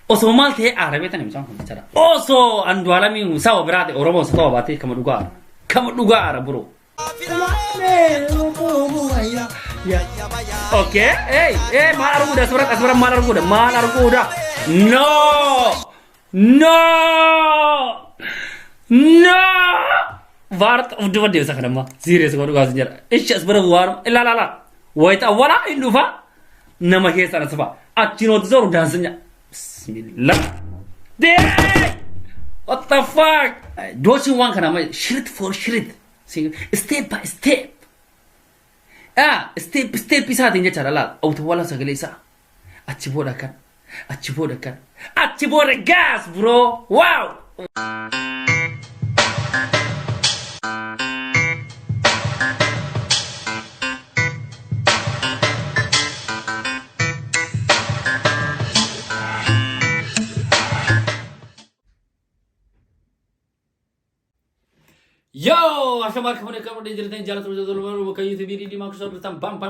Osoo maal ta'e Arabee tana mucaan kun jechaadha. Osoo Andu'aalamiin saba biraati Oromoo isa ta'uu baatee kama dhugaa ara bro. Okay, hey, maal arguudha asbara maal arguudha. No. Vart udah dia sakit nama. Serius kau dhugaa senjata. Ish asbara war la. Wait awala indufa. Nama kesa na saba. Achinot zor dansnya. Bismillah. What the fuck? Don't you want kana shrit for shrit. Step by step. Step isa tinja cara lah. Auto wala sagale isa. Achi boda gas bro. Wow. Yo, akhbar kamu diceritain jalan terus dulu ke YouTube ini di Microsoft bam.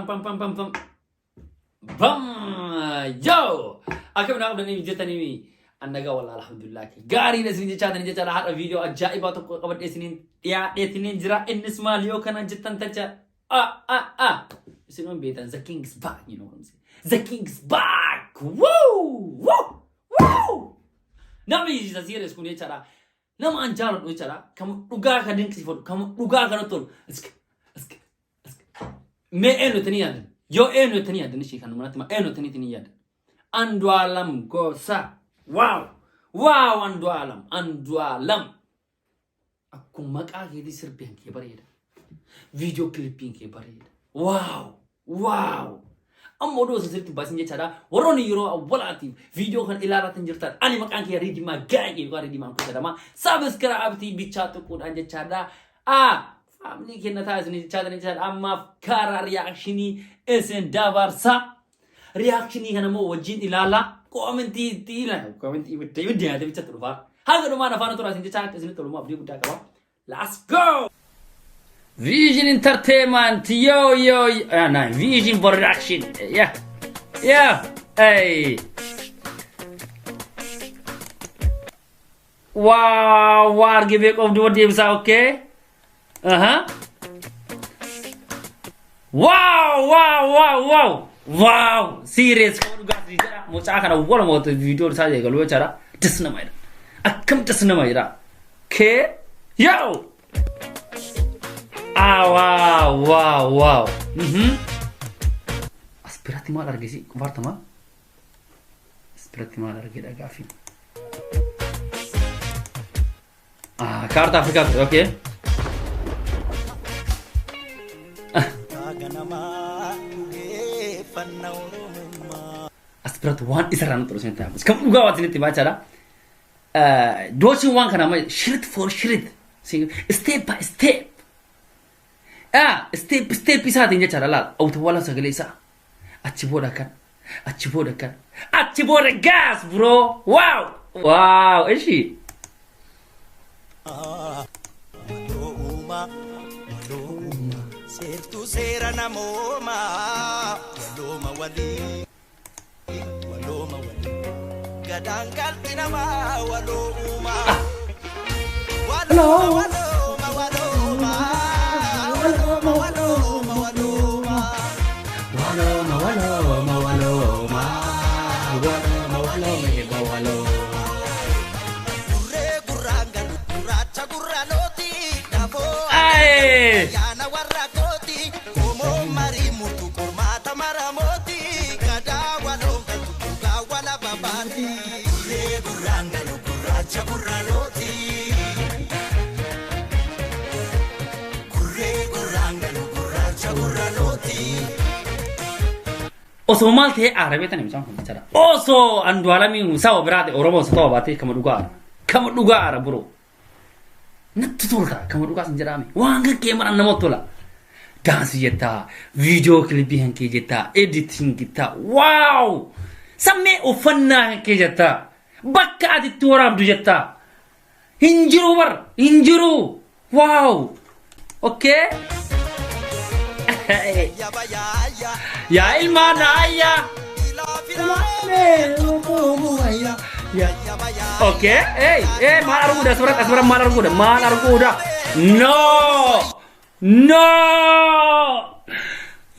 Yo, akhirnya udah nih cerita nih. Anda gawal alhamdulillah. Gari ini sini cerita ada video ajaib atau kabar di sini ya di sini jera ini semua liok karena cerita taca. Sini betan the king's back, you know what I'm saying? The king's back. Woo. Nabi bisa serius punya cara. Nama anjalan itu cara kamu duga kadang kisah kamu duga kadang tuh me eno tenian yo eno tenian ini sih kan menurut ma eno tenian Andu'aalam gosa wow Andu'aalam aku maka di serbian ke barida video clipping ke barida wow Amodo seserti bahasanya cara waroni euro awalati video kan ilarat njirtan ani makan ki ridi magagi ko ridi man ko ma subscribe abti bichatu kun anja cara family kena taas ni cara amma kara reactioni esen davarsa reactioni kana mo wajin ilala commenti video ada bichatu fa haga do mana fana to rasin cara kesini to mo abdi budak ka let's go Vision Entertainment, yo, nah, Vision Production, yeah, hey, wow, give back of the games, okay, wow, serious, kamu juga mau cakap apa mau tu video saja kalau cara, terus nama itu, akam terus nama itu, okay, yo. Wow. Aspirati mal lagi sih, kemarin mah. Aspirati mal lagi dah gafin. Karta Afrika, okay. Aspirati one isaran terus nanti. Kamu juga waktu ini tiba cara. Don't you want kana shrit for shrit, step by step. Step isa tinja cara lah. Auto wala sagale isa. Achi boda gas bro. Wow, ishi. Hello. Osoo maal ta'e Arabee tana mucaan kun jechaadha. Osoo Andu'aalamiin saba biraati Oromoo isa ta'uu baatee kama dhugaa ara bro. Natti tolta kama dhugaa sin jedhame waan gaggee maran namatti tola. Daansii jettaa, viidiyoo kilipii hankee jettaa, editing jettaa, wow! Sammee uffannaa hankee jettaa, bakka ati itti waraabdu jettaa. Hinjiru, wow! Okay? Ya ilmana ayya Ya. Oke, mal arguda seberat mal arguda. No, no,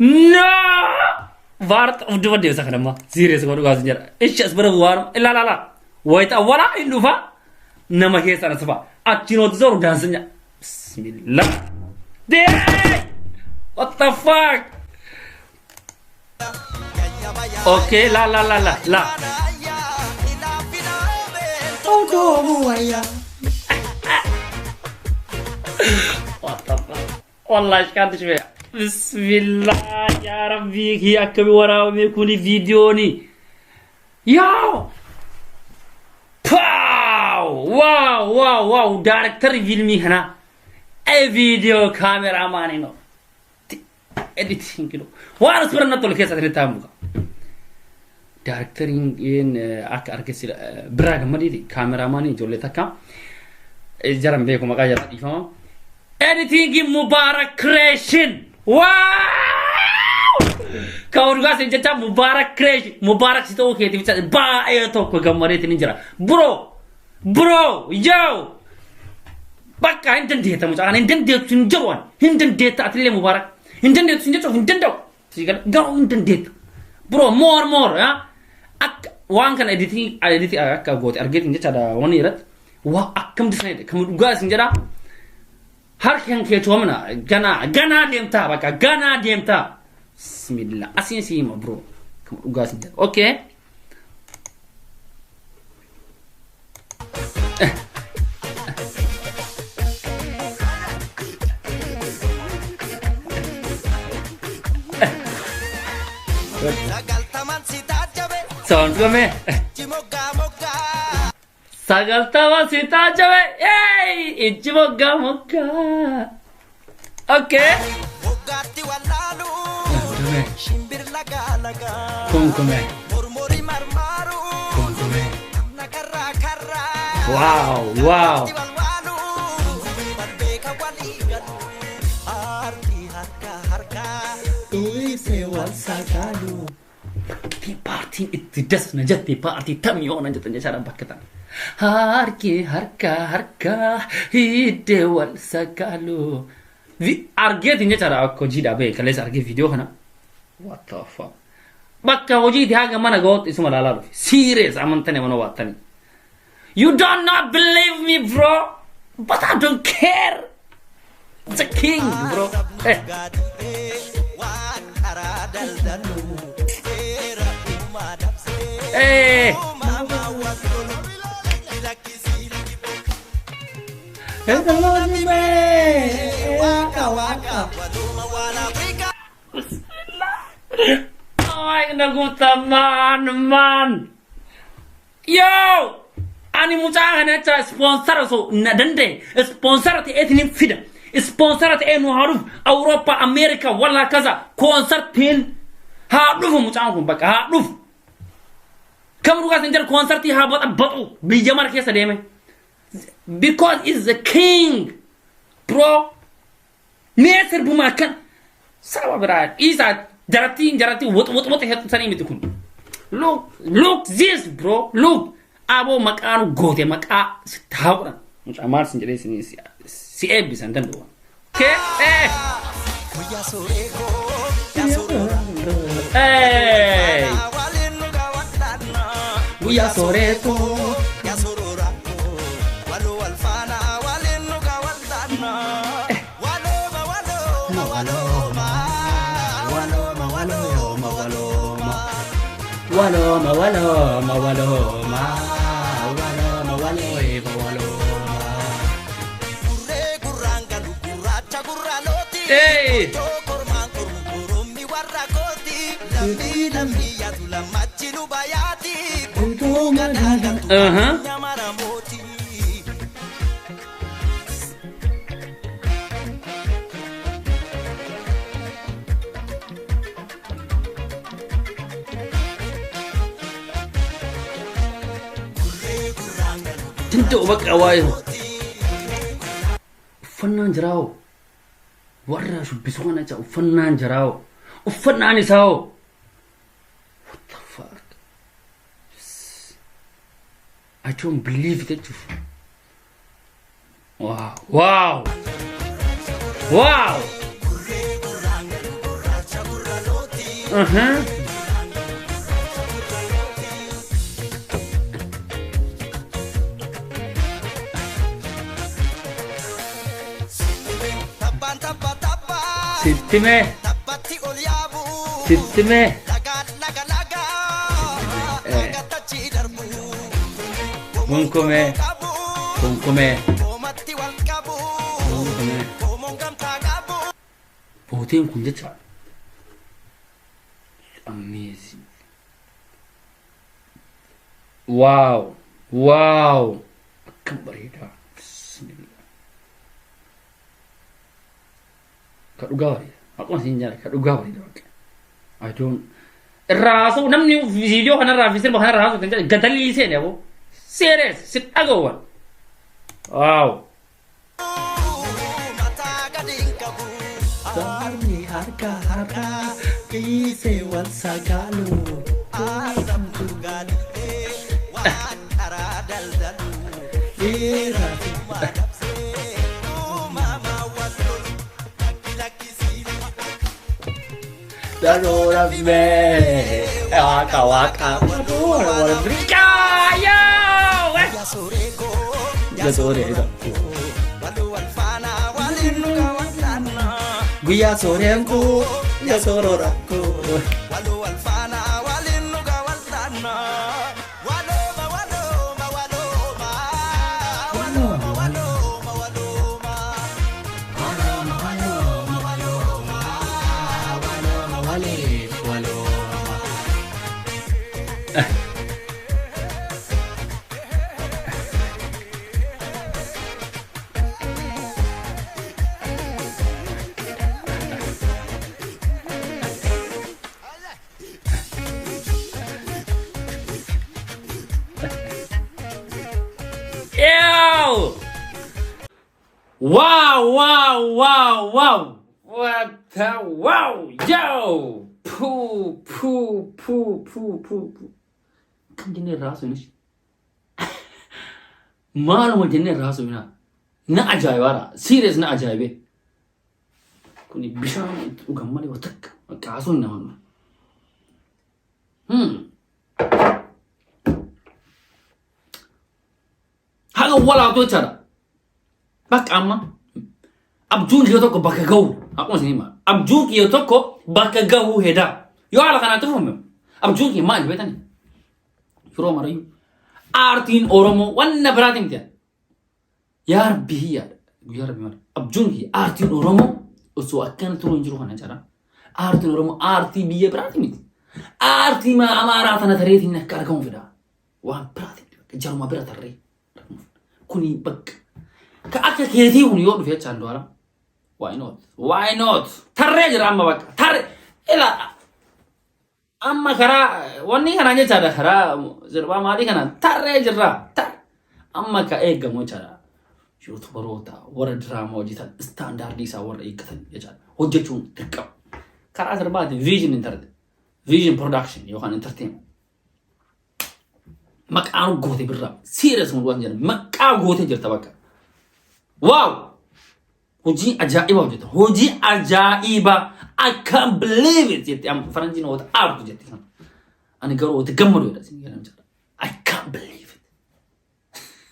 no. Vart udah dia sakit mah. Serius kau duga senjata. Ish seberat war. La. Wait awala indufa. Nama kesa nasfa. Acino zor dansnya. Bismillah. Deh. What the fuck? Oke, la. Oh, buaya. What the fuck? Wallahi kan tu cuma. Bismillah ya Rabbi, kia kami warau mekuni video ni. Yo. Pow! Wow! Director filmi hana. Video cameraman ino. Editing kilo. Wah, sebenarnya tuh kisah cerita muka. Director in akar kesila beragam di cameraman ini jolly takkan. Jarang beku maka jarang ifam. Editing Mubarak creation. Wow! Kau juga senjata Mubarak creation. Mubarak situ oke tapi ba itu kau gambar itu ninjara. Bro, yo. Bakal hinten dia tamu jangan hinten dia tunjukkan. Hinten dia tak terlihat Mubarak. Hinten dia tunjuk hinten dok. Siapa gak hinten dia. Bro, more ya. Wang kan editing agak buat editing je cara wani rat. Wah, akam di sana. Kamu juga senjata. Har yang kia cuma mana? Gana dem ta baka gana dem ta. Bismillah. Asin sih ma bro. Kamu juga senjata. Oke. Sound kami. Sagal tawa sita jawe. Yay! Moga. Oke. Kumkume. Wow. Parti itu das najat parti tamyo najat cara paketan. Harka hidewal sakalu. Arge tinja cara aku jida be kales arge video kana. What the fuck? Bakka hoji dia mana got isu malala. Serious amantane mana watani. You don't not believe me, bro, but I don't care. It's a king, bro. Ay, nagutaman man. Yo, ani mucahan aja sponsor so nadande sponsor ti ethnic fida sponsor ti enu haruf Europa America wala kaza concert tin haɗuf mucahan kun baka haɗuf kam ruga senjar concert ti habat abatu bi jamar kesa deme because is the king, bro. Neser bumakan sawa berat isa jarati what het sani mitukun. Look this, bro. Look. Abo makanu gote maka sitawra. Mucha amar sinjere sini si ebis andan do. Ke Buya soreto. Waloma. Hey! Tentu bak awal. Ufannan jarau. Warra shubisuan aja ufannan jarau. Ufannan isao. What the fuck? I don't believe that. Wow. Wow. Wow. Sittime. Sittime. Kunkome. Kunkome. Booteen kun jecha amazing. Wow. Wow. Akkam bareeda. Bismillah. Ka dhugaa bareeda. Akkuma siin jala ka dhugaa bareeda bakka. I don't Raasuu namni viidiyoo kanarraa fi sirba kanarraa haasuu kan jedhe gatalii seene abo. Serious. Sit dhagawan. Wow. Darmi harka harka ise wal sagalu adam tugal wan aradal dal ira mama walul lakisili darora me waka waka wala brika yo ya sore ida walu alfana walinu kawanana Guya sorenku ya sororakku walu alfana walinu gawaldana walo ma walo ma walo ma walo ma walo ma walo ma walo ma walo ma walo ma walo ma wale walo Ew! Wow, wow, wow, wow! What the wow! Yo! Poo, poo, poo, poo, poo, poo. Kan jenne rasu ni. Maaluma jenne rasu na. Na ajaa'ibara. Serious na ajaa'ibe. Kuni bishaan dhugan malee waa takka kaasuun nama. Haga wala to cara. Bak amma abjun kiyo tokko bakka gahu. Akkuma sinima. Abjun kiyo tokko bakka gahu heda. Yoo haala kana tufume. Abjun kiyo maal beetani? Firoo marayu. Aartiin Oromoo wanna biraatiin mitiya. Yaa Rabbi yaada. Yaa Rabbi maal. Abjun kiyo aartiin Oromoo osoo akkana turuu hin jiru kana cara. Aartiin Oromoo aartii biyya biraatiin miti. Aartii ma amaaraa tana tareetiin akka argamu fedha. Waan biraatiin jaruma bira tarree. Kuni bakka ka akka keetii kun yoo dhufe jechaan doora. Why not? Why not? Tarree jira amma bakka. Tarree ila amma karaa wanni kana jechaadha karaa sirbaa maalii kana tarree jirra. Amma ka eeggamu jechaadha. Yuutubaroota warra diraamaa hojjetan istaandaardii isaa warra eeggatan jechaadha. Hojjechuun dirqama. Karaa sirbaatiin vision production yookaan entertainment. Maqaan goote birra serious mun waan jedhan maqaa goote jirta bakka. Wow! Hojii ajaa'iba hojjeta. Hojii ajaa'iba. I can't believe it jetti am faranjiin wata aartu jetti kan. Ani garuu wata gammadu jedha sin jedham jedha. I can't believe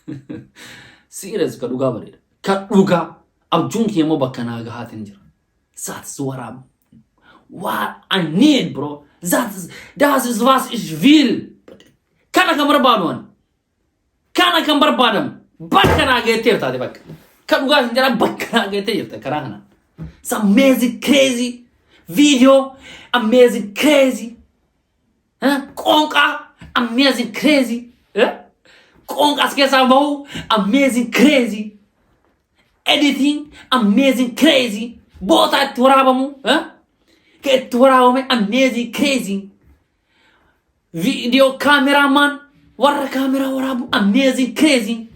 it. Serious ka dhugaa bareeda. Ka dhugaa abjuun kee immoo bakka naa gahaatiin jira. That's what I need bro. Das ist was ich will. Kana kan barbaadon. Kana kan barbaadam. Bakka naa geettee taate bakka. Ka dhugaa sin jedha bakka naa geettee jirta karaa kana. It's amazing crazy video. Amazing crazy. Konka amazing crazy. Konka as keessaa bahu amazing crazy. Editing amazing crazy. Boota itti waraabamu. Ka itti waraabame amazing crazy. Video cameraman warra camera warabu amazing crazy.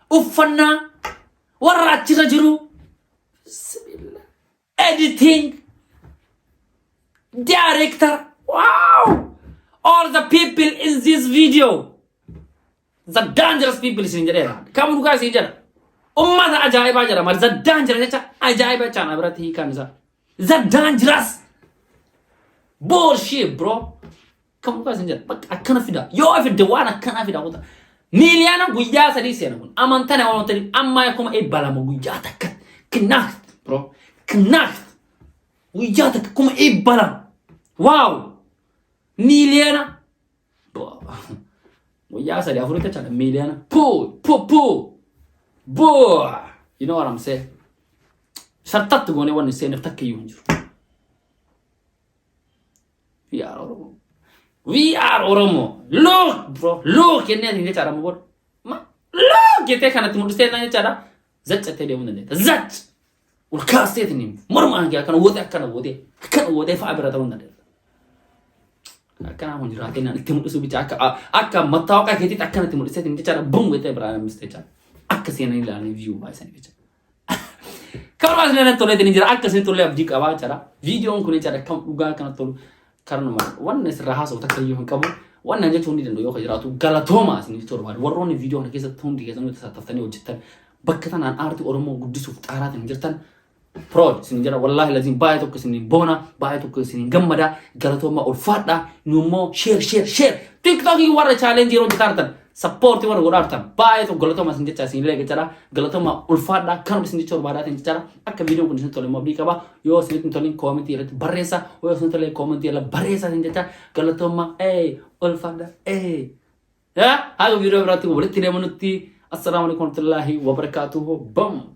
Uffannaa warra achirra jiru. Editing director wow all the people in this video, the dangerous people is in there. Come on, guys, in there. Ummata ajaiba jara, but the dangerous ajaiba chana brati kanza. The dangerous bullshit, bro. Come on, guys, in there. But I can't feel that. Yo, if the one I can't feel that. Niliana guya sadi sena. Amantana amantani amma kuma e balamo guya tak. Knacht, bro. Knacht. Guya tak kuma e balam. Wow. Niliana. Guya sadi afurita chana Niliana. Poo. Boy, you know what I'm saying? Sartat to go anyone is saying if take you. We are Oromo. Look, bro. Look, you're not in the Charambo. Look, you take an understand each other. That's a tell you that. Will cast it in him. Morman, I can wood that kind of wood. I can't wood if I ever done that. I can't want you to attend to which I can Mataka hit it. I can't set in each other. Boom with a brand mistake. Akkasina ila review by sanvicha. Kawan sana tole tini jara akkasina tole abdi kawa cara video on kuni cara kam uga kana tolu karena mana one is rahasa utak kayu kamu one aja tundi dan doyo kajara tu galatoma sini tolu war waroni video na kesa tundi kesa nuta taftani ujitan bakkatan an arti oromo guddisu arat ni jirtan prod sini jara wallahi lazim baito kesini bona baito kesini gammada galatoma ulfada numo share tiktok yi war challenge ro jitartan support war urartan baito galatoma sini jara sini lege cara galatoma ulfada kan sini chor badat ni cara akka video kun sini tole mabli kaba yo sini tole comment yele baresa yo sini tole comment yele baresa sini jara galatoma ulfada ya hago video berarti boleh tidak menuti assalamualaikum warahmatullahi wabarakatuh bam